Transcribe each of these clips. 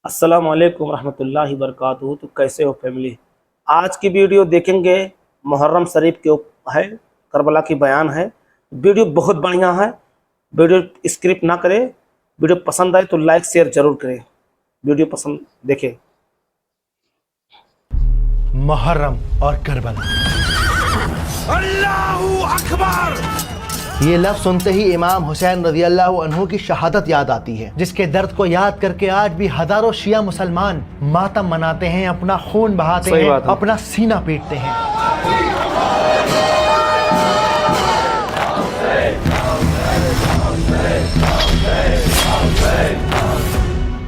السلام علیکم ورحمۃ اللہ وبرکاتہ۔ تو کیسے ہو فیملی؟ آج کی ویڈیو دیکھیں گے محرم شریف کے ہے، کربلا کی بیان ہے۔ ویڈیو بہت بڑھیا ہے، ویڈیو اسکرپ نہ کرے۔ ویڈیو پسند آئے تو لائک شیئر ضرور کریں۔ ویڈیو پسند دیکھیں۔ محرم اور کربلا، اللہ اکبر! یہ لفظ سنتے ہی امام حسین رضی اللہ عنہ کی شہادت یاد آتی ہے، جس کے درد کو یاد کر کے آج بھی ہزاروں شیعہ مسلمان ماتم مناتے ہیں، اپنا خون بہاتے ہیں، اپنا سینہ پیٹتے ہیں۔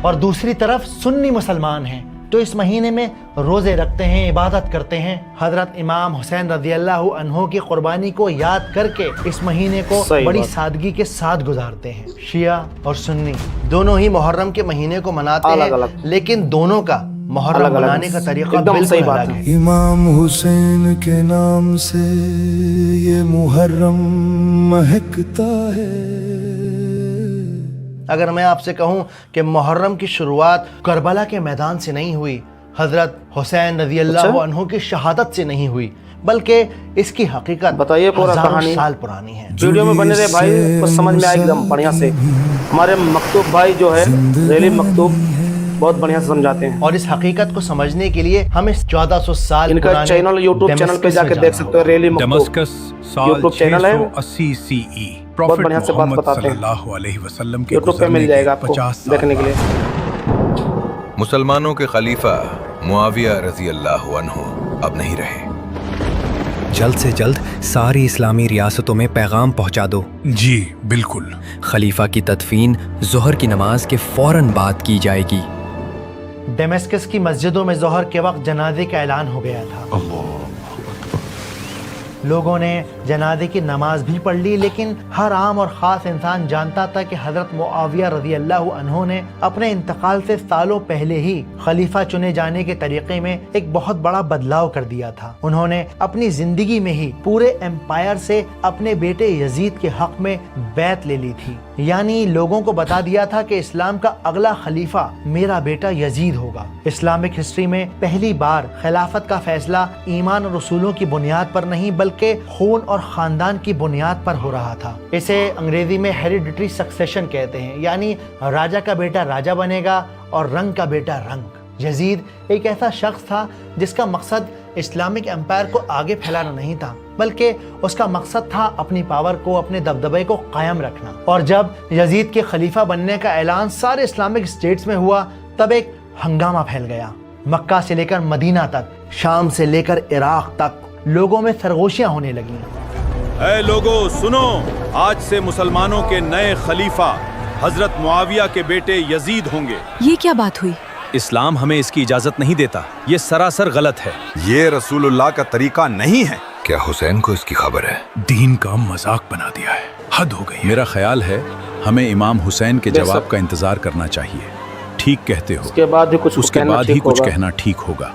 اور دوسری طرف سنی مسلمان ہیں تو اس مہینے میں روزے رکھتے ہیں، عبادت کرتے ہیں، حضرت امام حسین رضی اللہ عنہ کی قربانی کو یاد کر کے اس مہینے کو بڑی سادگی کے ساتھ گزارتے ہیں۔ شیعہ اور سنی دونوں ہی محرم کے مہینے کو مناتے ہیں، لیکن دونوں کا محرم منانے کا طریقہ بالکل الگ ہے۔ امام حسین کے نام سے یہ محرم مہکتا ہے۔ اگر میں آپ سے کہوں کہ محرم کی شروعات کربلا کے میدان سے نہیں ہوئی، حضرت حسین رضی اللہ عنہ کی شہادت سے نہیں ہوئی، بلکہ اس کی حقیقت بتائیے پورا ہزاروں کہانی سال پرانی ہے۔ ویڈیو میں بنے رہے بھائی، کچھ سمجھ میں آئے ایک دم بڑھیا سے۔ ہمارے مکتوب بھائی جو ہے ریلی مکتوب بہت بڑھیا سے سمجھاتے ہیں، اور اس حقیقت کو سمجھنے کے لیے ہم اس 1400 سال ان کا چینل یوٹیوب چینل پہ جا کے دیکھ سکتے ہو۔ ریلی مکتوب دمسکس سال یوٹیوب چینل ہے، 680 سی ای، بہت بڑھیا سے بات محمد بتاتے صلی ہیں۔ اللہ علیہ وسلم کے یوٹیوب پہ مل جائے گا آپ کو 50 سال دیکھنے کے لیے۔ مسلمانوں کے خلیفہ معاویہ رضی اللہ عنہ اب نہیں رہے۔ جلد سے جلد ساری اسلامی ریاستوں میں پیغام پہنچا دو۔ جی بالکل۔ خلیفہ کی تدفین ظہر کی نماز کے فوراً بعد کی جائے گی۔ دمشکس کی مسجدوں میں ظہر کے وقت جنازے کا اعلان ہو گیا تھا۔ لوگوں نے جنازے کی نماز بھی پڑھ لی، لیکن ہر عام اور خاص انسان جانتا تھا کہ حضرت معاویہ رضی اللہ عنہ نے اپنے انتقال سے سالوں پہلے ہی خلیفہ چنے جانے کے طریقے میں ایک بہت بڑا بدلاؤ کر دیا تھا۔ انہوں نے اپنی زندگی میں ہی پورے امپائر سے اپنے بیٹے یزید کے حق میں بیعت لے لی تھی، یعنی لوگوں کو بتا دیا تھا کہ اسلام کا اگلا خلیفہ میرا بیٹا یزید ہوگا۔ اسلامک ہسٹری میں پہلی بار خلافت کا فیصلہ ایمان اور رسولوں کی بنیاد پر نہیں بلکہ خون اور خاندان کی بنیاد پر ہو رہا تھا۔ اسے انگریزی میں ہیریڈیٹری سکسیشن کہتے ہیں، یعنی راجا کا بیٹا راجا بنے گا اور رنگ کا بیٹا رنگ۔ یزید ایک ایسا شخص تھا جس کا مقصد اسلامک امپائر کو آگے پھیلانا نہیں تھا، بلکہ اس کا مقصد تھا اپنی پاور کو، اپنے دبدبے کو قائم رکھنا۔ اور جب یزید کے خلیفہ بننے کا اعلان سارے اسلامک اسٹیٹس میں ہوا، تب ایک ہنگامہ پھیل گیا۔ مکہ سے لے کر مدینہ تک، شام سے لے کر عراق تک لوگوں میں سرگوشیاں ہونے لگیں۔ اے لوگو سنو، آج سے مسلمانوں کے نئے خلیفہ حضرت معاویہ کے بیٹے یزید ہوں گے۔ یہ کیا بات ہوئی؟ اسلام ہمیں اس کی اجازت نہیں دیتا، یہ سراسر غلط ہے۔ یہ رسول اللہ کا طریقہ نہیں ہے۔ کیا حسین کو اس کی خبر ہے؟ دین کا مذاق بنا دیا ہے، حد ہو گئی۔ میرا خیال ہے ہمیں امام حسین کے جواب کا انتظار کرنا چاہیے۔ ٹھیک کہتے ہو، اس کے بعد ہی کچھ کہنا ٹھیک ہوگا۔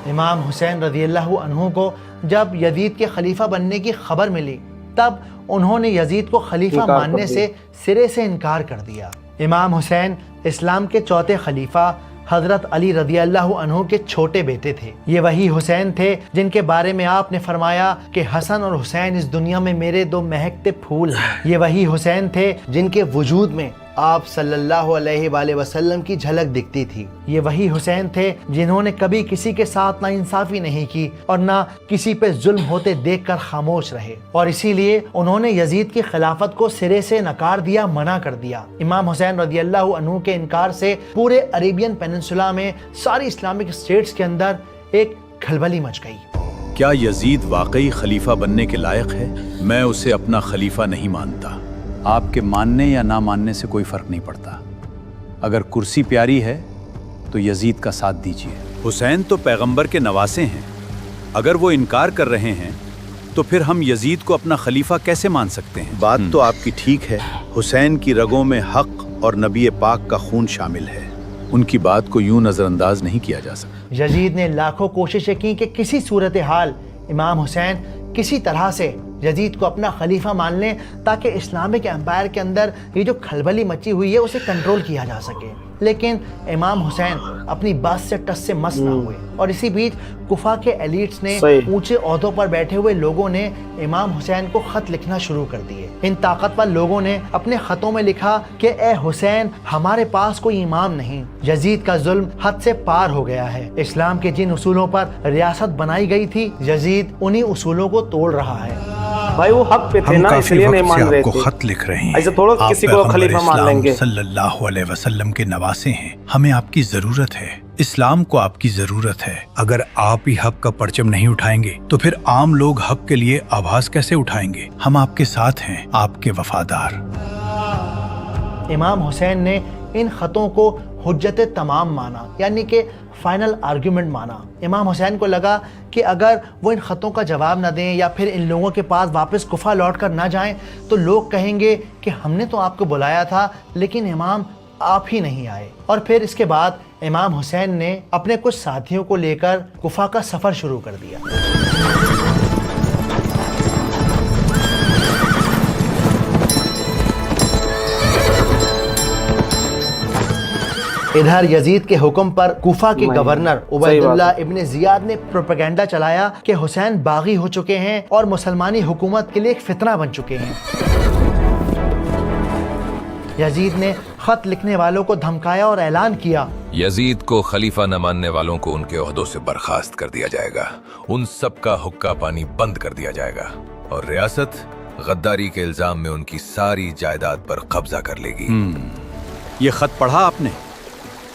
امام حسین رضی اللہ عنہ کو جب یزید کے خلیفہ بننے کی خبر ملی، تب انہوں نے یزید کو خلیفہ ماننے سے سرے سے انکار کر دیا۔ امام حسین اسلام کے چوتھے خلیفہ حضرت علی رضی اللہ عنہ کے چھوٹے بیٹے تھے۔ یہ وہی حسین تھے جن کے بارے میں آپ نے فرمایا کہ حسن اور حسین اس دنیا میں میرے دو مہکتے پھول ہیں۔ یہ وہی حسین تھے جن کے وجود میں آپ صلی اللہ علیہ وآلہ وسلم کی جھلک دکھتی تھی۔ یہ وہی حسین تھے جنہوں نے کبھی کسی کے ساتھ ناانصافی نہیں کی اور نہ کسی پہ ظلم ہوتے دیکھ کر خاموش رہے، اور اسی لیے انہوں نے یزید کی خلافت کو سرے سے نکار دیا، منع کر دیا۔ امام حسین رضی اللہ عنہ کے انکار سے پورے عربین پیننسولا میں، ساری اسلامک اسٹیٹس کے اندر ایک کھلبلی مچ گئی۔ کیا یزید واقعی خلیفہ بننے کے لائق ہے؟ میں اسے اپنا خلیفہ نہیں مانتا۔ آپ کے ماننے یا نہ ماننے سے کوئی فرق نہیں پڑتا۔ اگر کرسی پیاری ہے تو یزید کا ساتھ دیجیے۔ حسین تو پیغمبر کے نواسے ہیں، اگر وہ انکار کر رہے ہیں تو پھر ہم یزید کو اپنا خلیفہ کیسے مان سکتے ہیں؟ بات تو آپ کی ٹھیک ہے، حسین کی رگوں میں حق اور نبی پاک کا خون شامل ہے، ان کی بات کو یوں نظر انداز نہیں کیا جا سکتا۔ یزید نے لاکھوں کوششیں کی کہ کسی صورتحال امام حسین کسی طرح سے یزید کو اپنا خلیفہ مان لیں تاکہ اسلامک امپائر کے اندر یہ جو کھلبلی مچی ہوئی ہے اسے کنٹرول کیا جا سکے۔ لیکن امام حسین اپنی بات سے ٹس سے مس نہ ہوئے، اور اسی بیچ کوفہ کے ایلیٹس نے، اونچے عہدوں پر بیٹھے ہوئے لوگوں نے امام حسین کو خط لکھنا شروع کر دیے۔ ان طاقتور لوگوں نے اپنے خطوں میں لکھا کہ اے حسین، ہمارے پاس کوئی امام نہیں، یزید کا ظلم حد سے پار ہو گیا ہے، اسلام کے جن اصولوں پر ریاست بنائی گئی تھی یزید انہی اصولوں کو توڑ رہا ہے۔ بھائی وہ حق پہ تھے ہم نا، اس کافی لیے نہیں وقت مان سے رہے آپ کو تھے۔ خط لکھ رہے ہیں، ایسے تھوڑا آپ کسی کو پیغمبر خلیفہ مان لیں گے۔ اسلام صلی اللہ علیہ وسلم کے نواسے ہیں، ہمیں آپ کی ضرورت ہے، اسلام کو آپ کی ضرورت ہے۔ اگر آپ ہی حق کا پرچم نہیں اٹھائیں گے تو پھر عام لوگ حق کے لیے آواز کیسے اٹھائیں گے؟ ہم آپ کے ساتھ ہیں، آپ کے وفادار۔ امام حسین نے ان خطوں کو حجت تمام مانا، یعنی کہ فائنل آرگیومنٹ مانا۔ امام حسین کو لگا کہ اگر وہ ان خطوں کا جواب نہ دیں یا پھر ان لوگوں کے پاس واپس کوفہ لوٹ کر نہ جائیں تو لوگ کہیں گے کہ ہم نے تو آپ کو بلایا تھا لیکن امام آپ ہی نہیں آئے۔ اور پھر اس کے بعد امام حسین نے اپنے کچھ ساتھیوں کو لے کر کوفہ کا سفر شروع کر دیا۔ ادھر یزید کے حکم پر کوفہ کے گورنر عبید اللہ ابن زیاد نے پروپیگنڈا چلایا کہ حسین باغی ہو چکے ہیں اور مسلمانی حکومت کے لیے ایک فتنہ بن چکے ہیں۔ یزید نے خط لکھنے والوں کو دھمکایا اور اعلان کیا، یزید کو خلیفہ نہ ماننے والوں کو ان کے عہدوں سے برخاست کر دیا جائے گا، ان سب کا حقہ پانی بند کر دیا جائے گا، اور ریاست غداری کے الزام میں ان کی ساری جائیداد پر قبضہ کر لے گی۔ یہ خط پڑھا آپ نے؟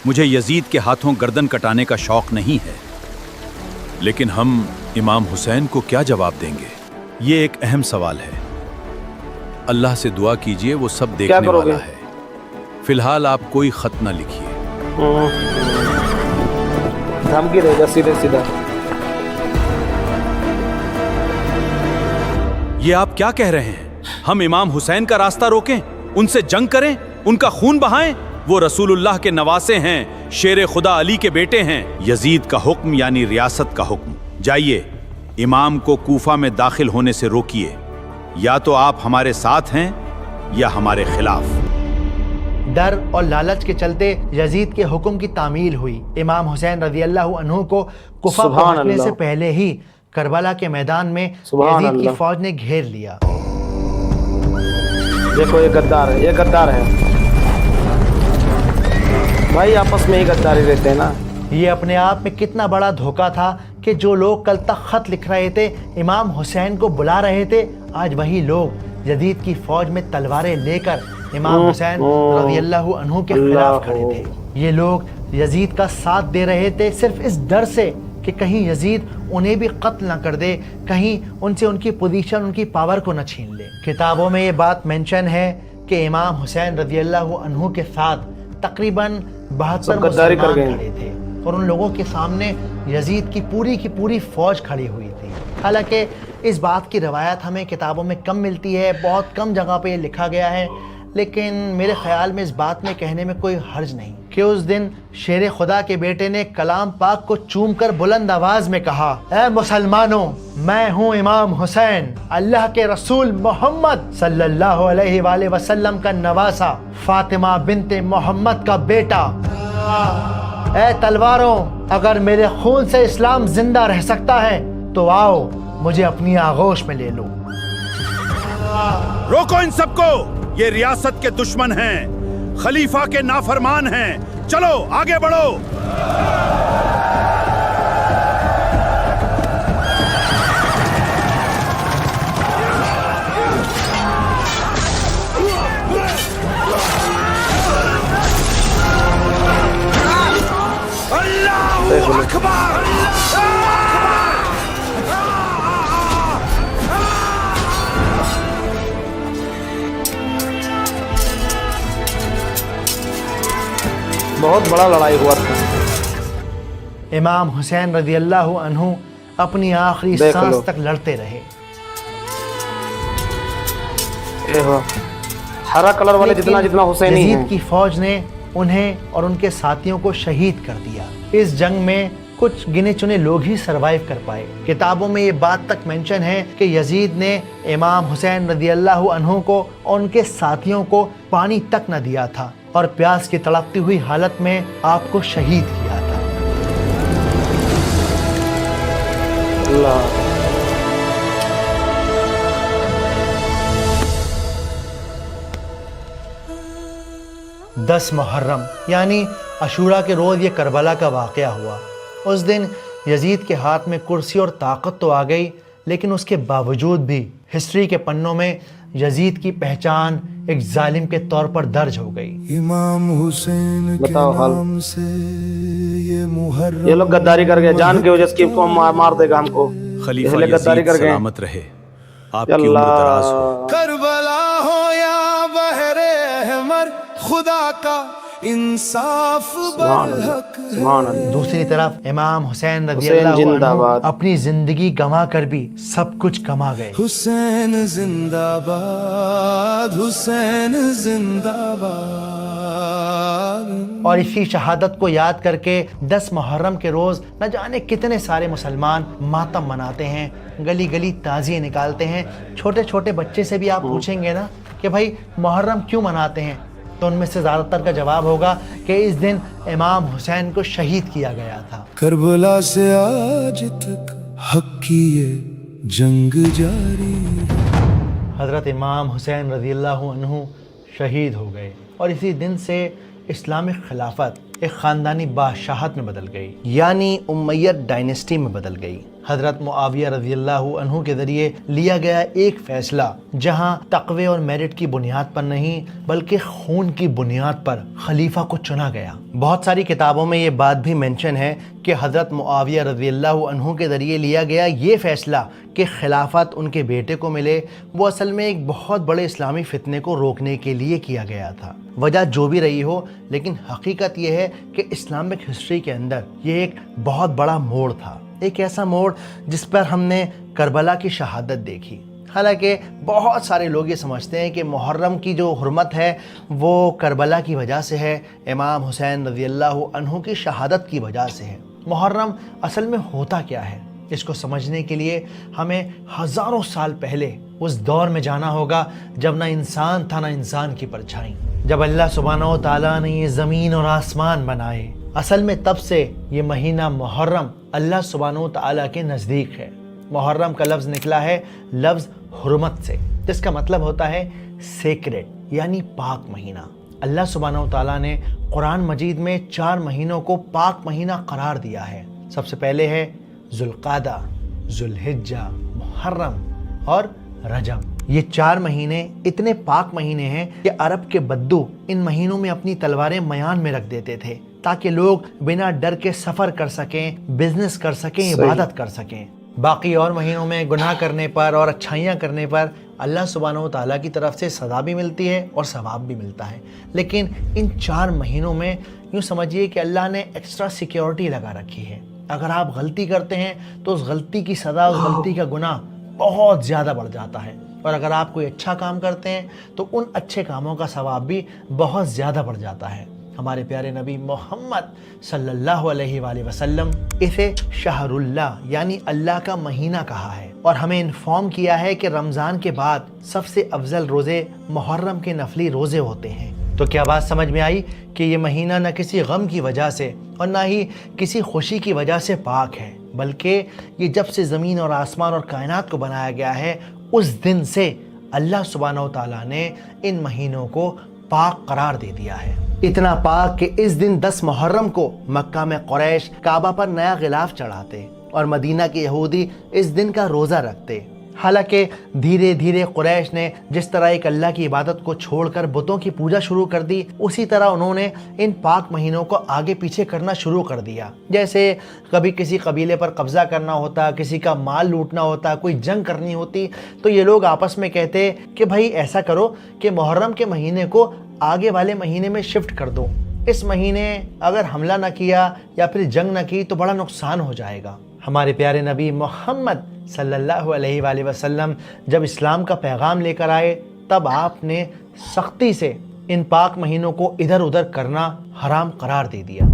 مجھے یزید کے ہاتھوں گردن کٹانے کا شوق نہیں ہے، لیکن ہم امام حسین کو کیا جواب دیں گے؟ یہ ایک اہم سوال ہے۔ اللہ سے دعا کیجئے، وہ سب دیکھنے والا ہے۔ فی الحال آپ کوئی خط نہ لکھیے۔ دھمکی دے گا سیدھے سیدھا۔ یہ آپ کیا کہہ رہے ہیں؟ ہم امام حسین کا راستہ روکیں، ان سے جنگ کریں، ان کا خون بہائیں؟ وہ رسول اللہ کے نواسے ہیں، شیر خدا علی کے بیٹے ہیں۔ یزید کا حکم یعنی ریاست کا حکم۔ جائیے امام کو کوفہ میں داخل ہونے سے روکیے، یا تو آپ ہمارے ساتھ ہیں یا ہمارے خلاف۔ ڈر اور لالچ کے چلتے یزید کے حکم کی تعمیل ہوئی۔ امام حسین رضی اللہ عنہ کو کوفہ پہنچنے سے پہلے ہی کربلا کے میدان میں یزید کی فوج نے گھیر لیا۔ دیکھو یہ غدار ہے، یہ غدار ہے بھائی، آپس میں ہی غداری رہتے ہیں نا۔ یہ اپنے آپ میں کتنا بڑا دھوکہ تھا کہ جو لوگ کل تک خط لکھ رہے تھے، امام حسین کو بلا رہے تھے، آج وہی لوگ یزید کی فوج میں تلواریں لے کر امام حسین رضی اللہ عنہ کے خلاف کھڑے تھے۔ یہ لوگ یزید کا ساتھ دے رہے تھے صرف اس ڈر سے کہ کہیں یزید انہیں بھی قتل نہ کر دے، کہیں ان سے ان کی پوزیشن، ان کی پاور کو نہ چھین لے۔ کتابوں میں یہ بات مینشن ہے کہ امام حسین رضی اللہ عنہ کے ساتھ تقریباً 72 مسلمان کھڑے تھے، اور ان لوگوں کے سامنے یزید کی پوری فوج کھڑی ہوئی تھی۔ حالانکہ اس بات کی روایت ہمیں کتابوں میں کم ملتی ہے، بہت کم جگہ پہ یہ لکھا گیا ہے، لیکن میرے خیال میں اس بات میں کہنے میں کوئی حرج نہیں کہ اس دن شیر خدا کے بیٹے نے کلام پاک کو چوم کر بلند آواز میں کہا، اے مسلمانوں، میں ہوں امام حسین، اللہ کے رسول محمد صلی اللہ علیہ وآلہ وسلم کا نواسا، فاطمہ بنت محمد کا بیٹا۔ اے تلواروں، اگر میرے خون سے اسلام زندہ رہ سکتا ہے تو آؤ مجھے اپنی آغوش میں لے لو۔ روکو ان سب کو، یہ ریاست کے دشمن ہیں، خلیفہ کے نافرمان ہیں، چلو آگے بڑھو۔ اللہ اکبر! بہت بڑا لڑائی ہوا تھا۔ امام حسین رضی اللہ عنہ اپنی آخری سانس تک لڑتے رہے۔ ہرا کلر والے جتنا حسینی ہیں، یزید کی فوج نے انہیں اور ان کے ساتھیوں کو شہید کر دیا۔ اس جنگ میں کچھ گنے چنے لوگ ہی سروائیو کر پائے۔ کتابوں میں یہ بات تک مینشن ہے کہ یزید نے امام حسین رضی اللہ عنہ کو اور ان کے ساتھیوں کو پانی تک نہ دیا تھا۔ और प्यास की तड़पती हुई हालत में आपको शहीद किया था। अल्लाह 10 मुहर्रम यानी अशूरा के रोज़ ये करबला का वाक़या हुआ। उस दिन यजीद के हाथ में कुर्सी और ताकत तो आ गई, लेकिन उसके बावजूद भी हिस्ट्री के पन्नों में यजीद की पहचान एक जालिम के तौर पर दर्ज हो गई। इमाम हुसैन के बताओ हाल। नाम से ये मुहर्रम ये लोग गद्दारी कर गए, जान के वजह से कि कौन मार देगा हमको, खलीफा इसलिए गद्दारी यजीद कर गए। सलामत रहे, आपकी उम्र दराज हो। करबला हो या बहरे अहमर, खुदा का इंसाफ बरहक है। दूसरी तरफ इमाम हुसैन रज़ी हुसैन अल्लाहु जिंदाबाद। अन्हु अपनी जिंदगी गंवा कर भी सब कुछ गंवा गए। हुसैन जिंदाबाद, हुसैन जिंदाबाद। और इसी शहादत को याद करके 10 मुहर्रम के रोज़ न जाने कितने सारे मुसलमान मातम मनाते हैं, गली गली ताज़िए निकालते हैं। छोटे छोटे बच्चे से भी आप पूछेंगे ना कि भाई मुहर्रम क्यों मनाते हैं, तो उनमें से ज़्यादातर का जवाब होगा कि इस दिन इमाम हुसैन को शहीद किया गया था। करबला से आज तक हक की ये जंग जारी है। हज़रत इमाम हुसैन रज़ी अल्लाहु अन्हु शहीद हो गए और इसी दिन से इस्लामिक खिलाफत एक ख़ानदानी बादशाहत में बदल गई, यानी उमैयद डायनेस्टी में बदल गई। हज़रत मुआविया रज़ी अल्लाहु अन्हु के ज़रिए लिया गया एक फ़ैसला, जहां तक़वे और मेरिट की बुनियाद पर नहीं बल्कि खून की बुनियाद पर खलीफा को चुना गया। बहुत सारी किताबों में ये बात भी मेंशन है कि हज़रत मुआविया रज़ी अल्लाहु अन्हु के ज़रिए लिया गया ये फ़ैसला कि खिलाफत उनके बेटे को मिले, वो असल में एक बहुत बड़े इस्लामी फितने को रोकने के लिए किया गया था। वजह जो भी रही हो, लेकिन हकीकत यह है कि इस्लामिक हिस्ट्री के अंदर ये एक बहुत बड़ा मोड़ था, एक ऐसा मोड़ जिस पर हमने करबला की शहादत देखी। हालांकि बहुत सारे लोग ये समझते हैं कि मुहर्रम की जो हुर्मत है वो करबला की वजह से है, इमाम हुसैन रज़ी अल्लाहु अन्हु की शहादत की वजह से है। मुहर्रम असल में होता क्या है, इसको समझने के लिए हमें हज़ारों साल पहले उस दौर में जाना होगा जब ना इंसान था ना इंसान की परछाई, जब अल्लाह सुब्हानहू व तआला ने ये ज़मीन और आसमान बनाए। असल में तब से ये महीना मुहर्रम अल्लाह सुब्हानहू व तआला के नज़दीक है। मुहर्रम का लफ्ज़ निकला है लफ्ज़ हुर्मत से, जिसका मतलब होता है सेक्रेड, यानी पाक महीना। अल्लाह सुब्हानहू व तआला ने कुरान मजीद में 4 महीनों को पाक महीना करार दिया है। सबसे पहले है ज़ुल्क़ादा, ज़ुल्हिज्जा, मुहर्रम और रजब। ये 4 महीने इतने पाक महीने हैं कि अरब के बद्दू इन महीनों में अपनी तलवारें मयान में रख देते थे ताकि लोग बिना डर के सफ़र कर सकें, बिजनेस कर सकें, इबादत कर सकें। बाकी और महीनों में गुनाह करने पर और अच्छाइयाँ करने पर अल्लाह सुब्हानहू व तआला की तरफ से सज़ा भी मिलती है और सवाब भी मिलता है। लेकिन इन 4 महीनों में यूँ समझिए कि अल्लाह ने एक्स्ट्रा सिक्योरिटी लगा रखी है। अगर आप गलती करते हैं तो उस गलती की सज़ा, उस गलती का गुनाह बहुत ज़्यादा बढ़ जाता है, और अगर आप कोई अच्छा काम करते हैं तो उन अच्छे कामों का सवाब भी बहुत ज़्यादा बढ़ जाता है। हमारे प्यारे नबी मोहम्मद सल्लल्लाहु अलैहि वसल्लम इसे शहरुल्लाह यानी अल्लाह का महीना कहा है, और हमें इन्फॉर्म किया है कि रमज़ान के बाद सबसे अफजल रोज़े मुहर्रम के नफली रोज़े होते हैं। तो क्या बात समझ में आई कि ये महीना न किसी गम की वजह से और ना ही किसी खुशी की वजह से पाक है, बल्कि ये जब से ज़मीन और आसमान और कायनात को बनाया गया है उस दिन से अल्लाह सुब्हानहू व तआला ने इन महीनों को पाक करार दे दिया है। इतना पाक कि इस दिन 10 मुहर्रम को मक्का में कुरैश काबा पर नया गिलाफ चढ़ाते और मदीना के यहूदी इस दिन का रोज़ा रखते। हालांकि धीरे धीरे कुरैश ने जिस तरह एक अल्लाह की इबादत को छोड़कर बुतों की पूजा शुरू कर दी, उसी तरह उन्होंने इन पाक महीनों को आगे पीछे करना शुरू कर दिया। जैसे कभी किसी कबीले पर कब्जा करना होता, किसी का माल लूटना होता, कोई जंग करनी होती, तो ये लोग आपस में कहते कि भाई ऐसा करो कि मुहर्रम के महीने को आगे वाले महीने में शिफ्ट कर दो। इस महीने अगर हमला न किया या फिर जंग न की तो बड़ा नुकसान हो जाएगा। हमारे प्यारे नबी मोहम्मद सल्लल्लाहु अलैहि वसल्लम जब इस्लाम का पैगाम लेकर आए, तब आपने सख्ती से इन पाक महीनों को इधर उधर करना हराम करार दे दिया।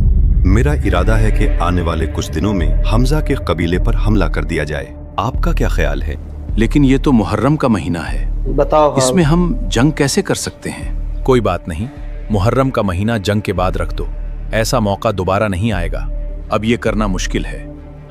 मेरा इरादा है कि आने वाले कुछ दिनों में हमजा के कबीले पर हमला कर दिया जाए। आपका क्या ख्याल है? लेकिन ये तो मुहर्रम का महीना है, बताओ इसमें हम जंग कैसे कर सकते हैं? कोई बात नहीं, मुहर्रम का महीना जंग के बाद रख दो। ऐसा मौका दोबारा नहीं आएगा। अब ये करना मुश्किल है।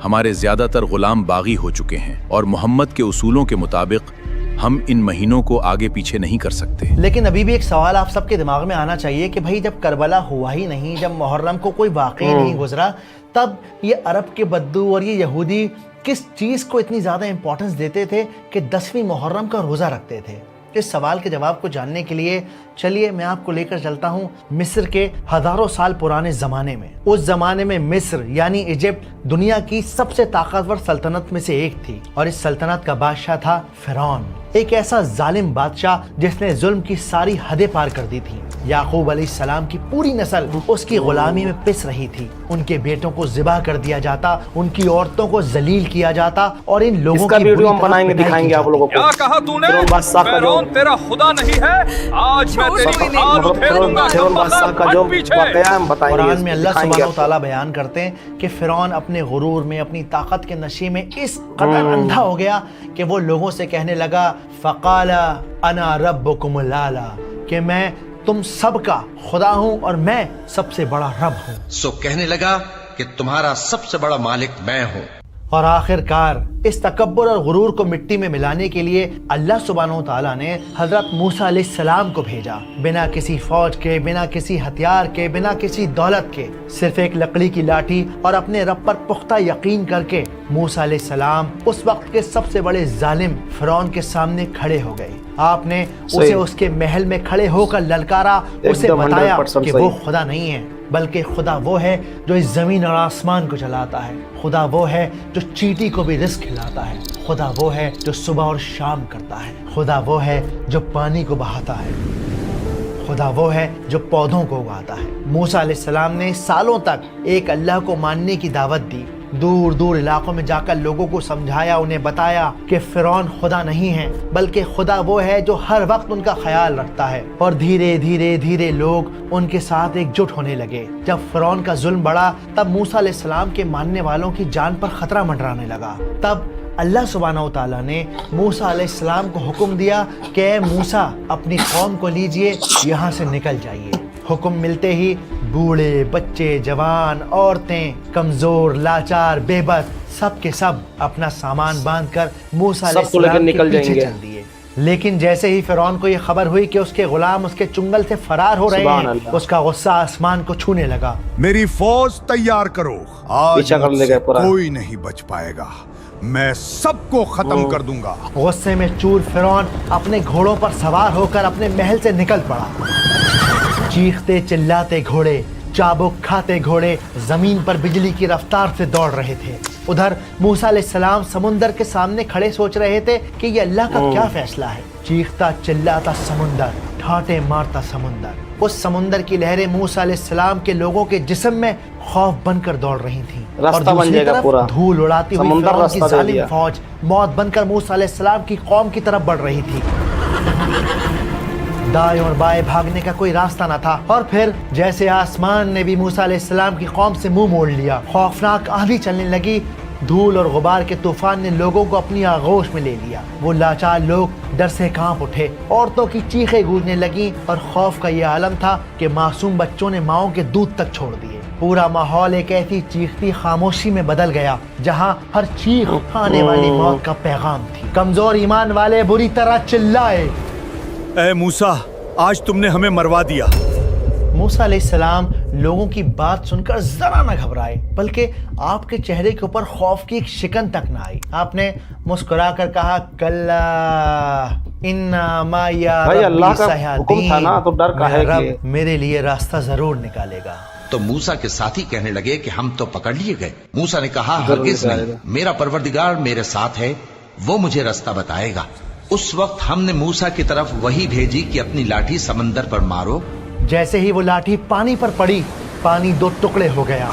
हमारे ज्यादातर गुलाम बागी हो चुके हैं और मोहम्मद के उसूलों के मुताबिक हम इन महीनों को आगे पीछे नहीं कर सकते। लेकिन अभी भी एक सवाल आप सबके दिमाग में आना चाहिए कि भाई जब करबला हुआ ही नहीं, जब मुहर्रम को कोई वाक़ई नहीं गुजरा, तब ये अरब के बद्दू और ये यहूदी किस चीज़ को इतनी ज़्यादा इंपॉर्टेंस देते थे कि 10वीं मुहर्रम का रोज़ा रखते थे? इस सवाल के जवाब को जानने के लिए चलिए मैं आपको लेकर चलता हूँ मिस्र के हज़ारों साल पुराने ज़माने में। उस ज़माने में मिस्र यानी इजिप्ट दुनिया की सबसे ताकतवर सल्तनत में से एक थी और इस सल्तनत का बादशाह था फिरौन, एक ऐसा जालिम बादशाह जिसने जुल्म की सारी हदें पार कर दी थी। याकूब अलैहिस्सलाम की पूरी नस्ल उसकी गुलामी में पिस रही थी। उनके बेटों को ज़िबा कर दिया जाता, उनकी औरतों को जलील किया जाता और इन लोगों इसका की वीडियो बुरी हम तरह बनाएंगे, पिटाई की दिखाएंगे आप जाती। लोगों को। क्या कहा तूने? फिरौन बादशाह का जो फिरौन तेरा खुदा नहीं है। आज मैं तेरी हाल उठेलूंगा। फिरौन बादशाह का जो वाकया हम बताएंगे, कुरान में अल्लाह दिखाएंगे सुब्हानहू आपको। तआला बयान करते हैं कि फिरौन अपने गुरूर में, अपनी ताकत के नशे में इस कदर अंधा हो गया कि वो लोगों से कहने लगा फ़क़ाला अना रब्बुकुमुल आला, कि मैं तुम सबका खुदा हूँ और मैं सबसे बड़ा रब हूँ। सो कहने लगा कि तुम्हारा सबसे बड़ा मालिक मैं हूँ। और आखिरकार इस तकब्बुर और गुरूर को मिट्टी में मिलाने के लिए अल्लाह सुब्हानहू तआला ने हजरत मूसा अलैहिस्सलाम को भेजा, बिना किसी फौज के, बिना किसी हथियार के, बिना किसी दौलत के, सिर्फ एक लकड़ी की लाठी और अपने रब पर पुख्ता यकीन करके मूसा अलैहिस्सलाम उस वक्त के सबसे बड़े जालिम फिरौन के सामने खड़े हो गए। आपने उसे उसके महल में खड़े होकर ललकारा, उसे बताया 100% कि वो खुदा नहीं है, बल्कि खुदा वो है जो इस जमीन और आसमान को चलाता है। खुदा वो है जो चींटी को भी रिस्क खिलाता है। खुदा वो है जो सुबह और शाम करता है। खुदा वो है जो पानी को बहाता है। खुदा वो है जो पौधों को उगाता है। मूसा अलैहिस्सलाम ने सालों तक एक अल्लाह को मानने की दावत दी, दूर दूर इलाकों में जाकर लोगों को समझाया, उन्हें बताया कि फिरौन खुदा नहीं है, बल्कि खुदा वो है जो हर वक्त उनका ख्याल रखता है। और धीरे धीरे धीरे लोग उनके साथ एकजुट होने लगे। जब फिरौन का जुल्म बढ़ा, तब मूसा अलैहिस्सलाम के मानने वालों की जान पर खतरा मंडराने लगा। तब अल्लाह सुब्हानहू तआला ने मूसा अलैहिस्सलाम को हुक्म दिया कि मूसा अपनी कौम को लीजिए, यहाँ से निकल जाइए। हुक्म मिलते ही बूढ़े, बच्चे, जवान, औरतें, कमजोर, लाचार, बेबस, सब के सब अपना सामान बांधकर मूसा अलैहिस्सलाम के पीछे चल दिए। लेकिन जैसे ही फिरौन को ये खबर हुई कि उसके गुलाम उसके चुंगल से फरार हो रहे हैं, उसका गुस्सा आसमान को छूने लगा। मेरी फौज तैयार करो, आज पीछा कर लेगा पूरा। कोई नहीं बच पाएगा, मैं सबको खत्म कर दूंगा। गुस्से में चूर फिरौन अपने घोड़ों पर सवार होकर अपने महल से निकल पड़ा। चीखते चिल्लाते घोड़े, चाबुक खाते घोड़े जमीन पर बिजली की रफ्तार से दौड़ रहे थे। उधर मूसा अलैहिस्सलाम समुंदर के सामने खड़े सोच रहे थे कि ये अल्लाह का क्या फैसला है। चीखता चिल्लाता समुंदर, ठाटे मारता समुंदर, उस समुंदर की लहरें मूसा अलैहिस्सलाम के लोगों के जिस्म में खौफ बनकर दौड़ रही थीं। और दूसरी तरफ धूल उड़ाती हुई फिरौन की जालिम फौज मौत बनकर मूसा अलैहिस्सलाम की कौम की तरफ बढ़ रही थी। दाएं और बाएं भागने का कोई रास्ता न था। और फिर जैसे आसमान ने भी मूसा अलैहिस्सलाम की कौम से मुंह मोड़ लिया, खौफनाक आंधी चलने लगी। धूल और गुबार के तूफान ने लोगों को अपनी आगोश में ले लिया। वो लाचार लोग डर से कांप उठे, औरतों की चीखें गूंजने लगी और खौफ का ये आलम था कि मासूम बच्चों ने माओं के दूध तक छोड़ दिए। पूरा माहौल एक ऐसी चीखती खामोशी में बदल गया जहां हर चीख आने वाली मौत का पैगाम थी। कमजोर ईमान वाले बुरी तरह चिल्लाए, ए मूसा, आज तुमने हमें मरवा दिया। मूसा अलैहिस्सलाम लोगों की बात सुनकर जरा न घबराए, बल्कि आपके चेहरे के ऊपर खौफ की एक शिकन तक न आई। आपने मुस्कुराकर कहा, कल्ला इन्ना माया भाई अल्लाह का हुक्म था ना, तो डर का है कि रब मेरे लिए रास्ता जरूर निकालेगा। तो मूसा के साथी कहने लगे कि हम तो पकड़ लिए गए। मूसा ने कहा, हरगिज नहीं, मेरा परवरदिगार मेरे साथ है, वो मुझे रास्ता बताएगा। उस वक्त हमने मूसा की तरफ वही भेजी कि अपनी लाठी समंदर पर मारो। जैसे ही वो लाठी पानी पर पड़ी, पानी दो टुकड़े हो गया।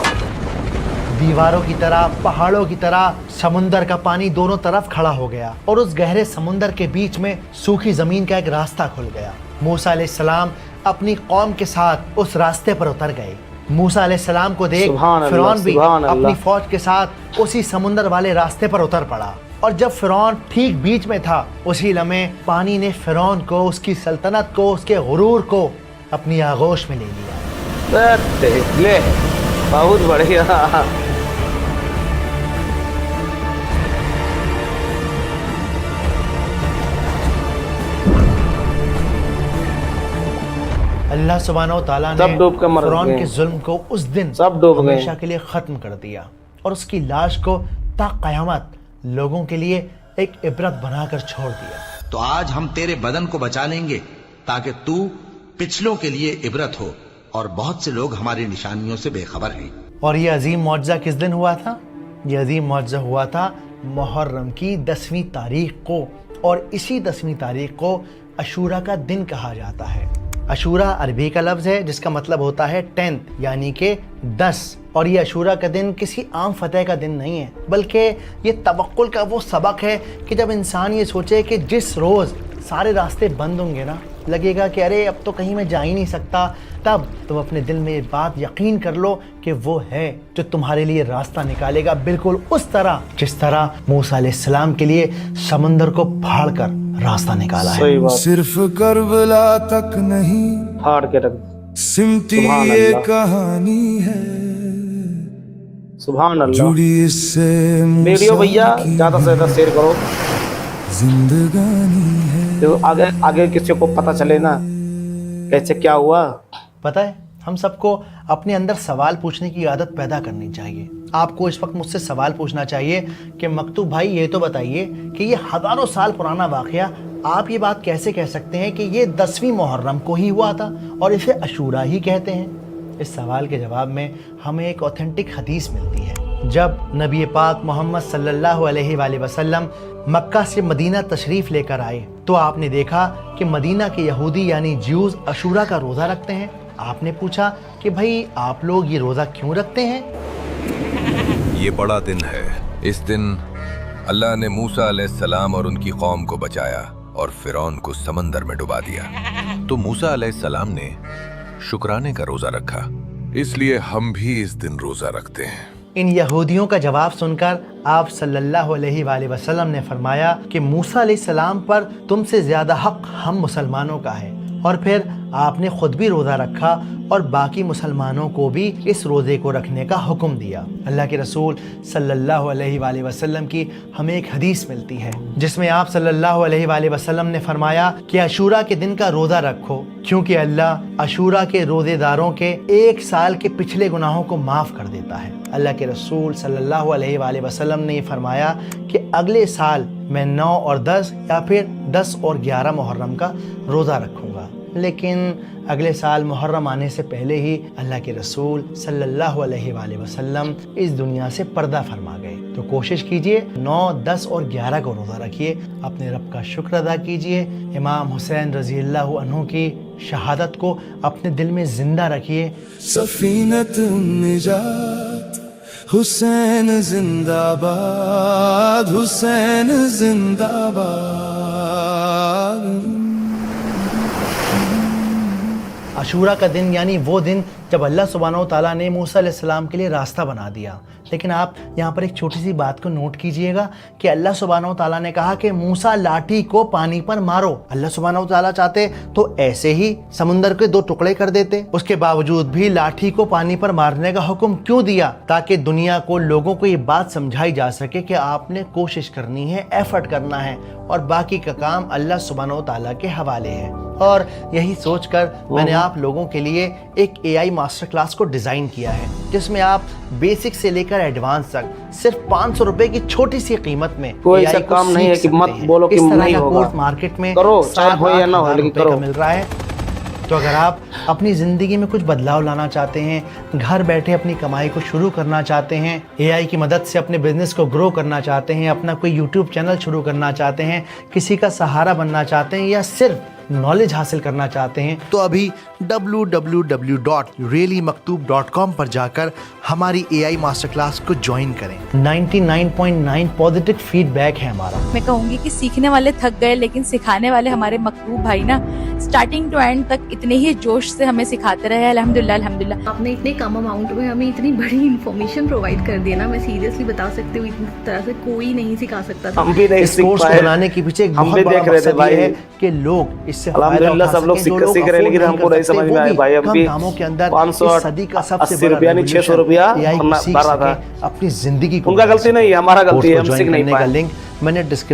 दीवारों की तरह, पहाड़ों की तरह समुंदर का पानी दोनों तरफ खड़ा हो गया और उस गहरे समुंदर के बीच में सूखी जमीन का एक रास्ता खुल गया। मूसा अलैहिस्सलाम अपनी कौम के साथ उस रास्ते पर उतर गए। मूसा अलैहिस्सलाम को देख फिरौन भी अपनी फौज के साथ उसी समुंदर वाले रास्ते पर उतर पड़ा। और जब फिरौन ठीक बीच में था, उसी लम्हे पानी ने फिरौन को, उसकी सल्तनत को, उसके गुरूर को अपनी आगोश में ले लिया। ले बहुत बढ़िया। अल्लाह सुब्हानहू व तआला ने सब डूब के मर फिरौन गए। के जुल्म को उस दिन सब डूब गए। हमेशा के लिए खत्म कर दिया और उसकी लाश को ता क़यामत लोगों के लिए एक इबरत बनाकर छोड़ दिया। तो आज हम तेरे बदन को बचा लेंगे ताकि तू पिछलों के लिए इबरत हो, और बहुत से लोग हमारी निशानियों से बेखबर हैं। और ये अजीम मौजज़ा किस दिन हुआ था? ये अजीम मौजज़ा हुआ था मुहर्रम की 10वीं तारीख को, और इसी 10वीं तारीख को अशूरा का दिन कहा जाता है। अशूरा अरबी का लफ्ज़ है जिसका मतलब होता है 10th यानी कि 10। और ये अशूरा का दिन किसी आम फतह का दिन नहीं है, बल्कि ये तवक्कुल का वो सबक है कि जब इंसान ये सोचे कि जिस रोज़ सारे रास्ते बंद होंगे ना, लगेगा कि अरे अब तो कहीं मैं जा ही नहीं सकता, तब तुम अपने दिल में ये बात यकीन कर लो कि वो है जो तुम्हारे लिए रास्ता निकालेगा, बिल्कुल उस तरह जिस तरह मूसा अलैहिस्सलाम के लिए समंदर को फाड़ कर रास्ता निकाला है। सही बात। सिर्फ करबला तक नहीं फाड़ के रख। सिमटी सुभान ये अल्लाह। कहानी है, सुभान अल्लाह। जुड़ी इससे वीडियो भैया ज्यादा से ज्यादा शेयर करो, जिंदगानी है। तो आगे आगे किसी को पता चले ना कैसे क्या हुआ। पता है, हम सबको अपने अंदर सवाल पूछने की आदत पैदा करनी चाहिए। आपको इस वक्त मुझसे सवाल पूछना चाहिए कि मकतूब भाई ये तो बताइए कि ये हज़ारों साल पुराना वाक़या आप ये बात कैसे कह सकते हैं कि ये 10वीं मुहर्रम को ही हुआ था और इसे अशूरा ही कहते हैं? इस सवाल के जवाब में हमें एक ऑथेंटिक हदीस मिलती है। जब नबी पाक मोहम्मद सल्लल्लाहु अलैहि वसल्लम मक्का से मदीना तशरीफ़ लेकर आए तो आपने देखा कि मदीना के यहूदी यानी ज्यूज़ अशूरा का रोज़ा रखते हैं। आपने पूछा कि भाई आप लोग ये रोज़ा क्यों रखते हैं? ये बड़ा दिन है। इस दिन अल्लाह ने मूसा अलैहिस्सलाम और उनकी कौम को बचाया और फिरौन को समंदर में डुबा दिया। तो मूसा अलैहिस्सलाम ने शुक्राने का रोजा रखा, इसलिए हम भी इस दिन रोजा रखते हैं। इन यहूदियों का जवाब सुनकर आप सल्लल्लाहु अलैहि वसल्लम ने फरमाया कि मूसा अलैहिस्सलाम पर तुमसे ज्यादा हक हम मुसलमानों का है, और फिर आपने खुद भी रोज़ा रखा और बाकी मुसलमानों को भी इस रोज़े को रखने का हुक्म दिया। अल्लाह के रसूल सल्लल्लाहु अलैहि वसल्लम की हमें एक हदीस मिलती है जिसमें आप सल्लल्लाहु अलैहि वसल्लम ने फरमाया कि अशूरा के दिन का रोज़ा रखो, क्योंकि अल्लाह अशूरा के रोज़ेदारों के 1 साल के पिछले गुनाहों को माफ़ कर देता है। अल्लाह के रसूल सल्लल्लाहु अलैहि वसल्लम ने फरमाया कि अगले साल मैं 9 और 10 या फिर 10 और 11 मुहर्रम का रोज़ा रखूँगा। लेकिन अगले साल मुहर्रम आने से पहले ही अल्लाह के रसूल सल्लल्लाहु अलैहि वसल्लम इस दुनिया से पर्दा फरमा गए। तो कोशिश कीजिए 9, 10 और 11 को रोज़ा रखिए, अपने रब का शुक्र अदा कीजिए, इमाम हुसैन रज़ियल्लाहु अन्हु की शहादत को अपने दिल में ज़िंदा रखिए। सफीनत निजात हुसैन जिंदाबाद, हुसैन जिंदाबाद। अशूरा का दिन यानी वो दिन जब अल्लाह सुब्हानहू तआला ने मूसा अलैहिस्सलाम के लिए रास्ता बना दिया। लेकिन आप यहाँ पर एक छोटी सी बात को नोट कीजिएगा कि अल्लाह सुब्हानहू तआला ने कहा कि मूसा लाठी को पानी पर मारो। अल्लाह सुब्हानहू तआला चाहते तो ऐसे ही समुंदर के 2 टुकड़े कर देते। उसके बावजूद भी लाठी को पानी पर मारने का हुक्म क्यों दिया? ताकि दुनिया को, लोगों को ये बात समझाई जा सके कि आपने कोशिश करनी है, एफर्ट करना है, और बाकी का काम अल्लाह सुब्हानहू तआला के हवाले है। और यही सोचकर मैंने आप लोगों के लिए एक AI मास्टर क्लास को डिज़ाइन किया है जिसमें आप बेसिक से लेकर एडवांस तक सिर्फ 500 रुपए की छोटी सी कीमत में कोई AI ऐसा को काम नहीं है सीख कि मत सकते हैं। बोलो कि इस तरह नहीं का होगा। कोर्स मार्केट में करो, चाहे हो या ना हो, 7-8 लेकिन रुपए का करो। मिल रहा है। तो अगर आप अपनी ज़िंदगी में कुछ बदलाव लाना चाहते हैं, घर बैठे अपनी कमाई को शुरू करना चाहते हैं, AI की मदद से अपने बिजनेस को ग्रो करना चाहते हैं, अपना कोई YouTube चैनल शुरू करना चाहते हैं, किसी का सहारा बनना चाहते हैं, या सिर्फ नॉलेज हासिल करना चाहते हैं, तो अभी www.reallymaktoob.com पर जाकर हमारी AI मास्टर क्लास को ज्वाइन करें। 99.9 पॉजिटिव फीडबैक है हमारा। मैं कहूँगी कि सीखने वाले थक गए, लेकिन सिखाने वाले हमारे मकतूब भाई ना स्टार्टिंग टू एंड तक इतने ही जोश से हमें सिखाते रहे। अल्हम्दुलिल्लाह अल्हम्दुलिल्लाह। आपने इतने कम अमाउंट में हमें इतनी बड़ी इन्फॉर्मेशन प्रोवाइड कर दी ना, मैं सीरियसली बता सकती हूँ इस तरह से कोई नहीं सिखा सकता था। हम भी नहीं इस सीख कोर्स पाए। को बनाने के पीछे एक हम बहुत भी बड़ा देख रहे थे मकसद भाई। ये है कि लोग इस इससे अल्हम्दुलिल्लाह सब लोग सीख रहे हैं, लेकिन हमको नहीं समझ में आया भाई। हम भी दामों के अंदर 580 रुपया नहीं 600 रुपया भर रहा था। अपनी जिंदगी को उनका गलती नहीं है, हमारा गलती है, हम सीख नहीं पाए। लिंक मैंने डिस्क्रिप्शन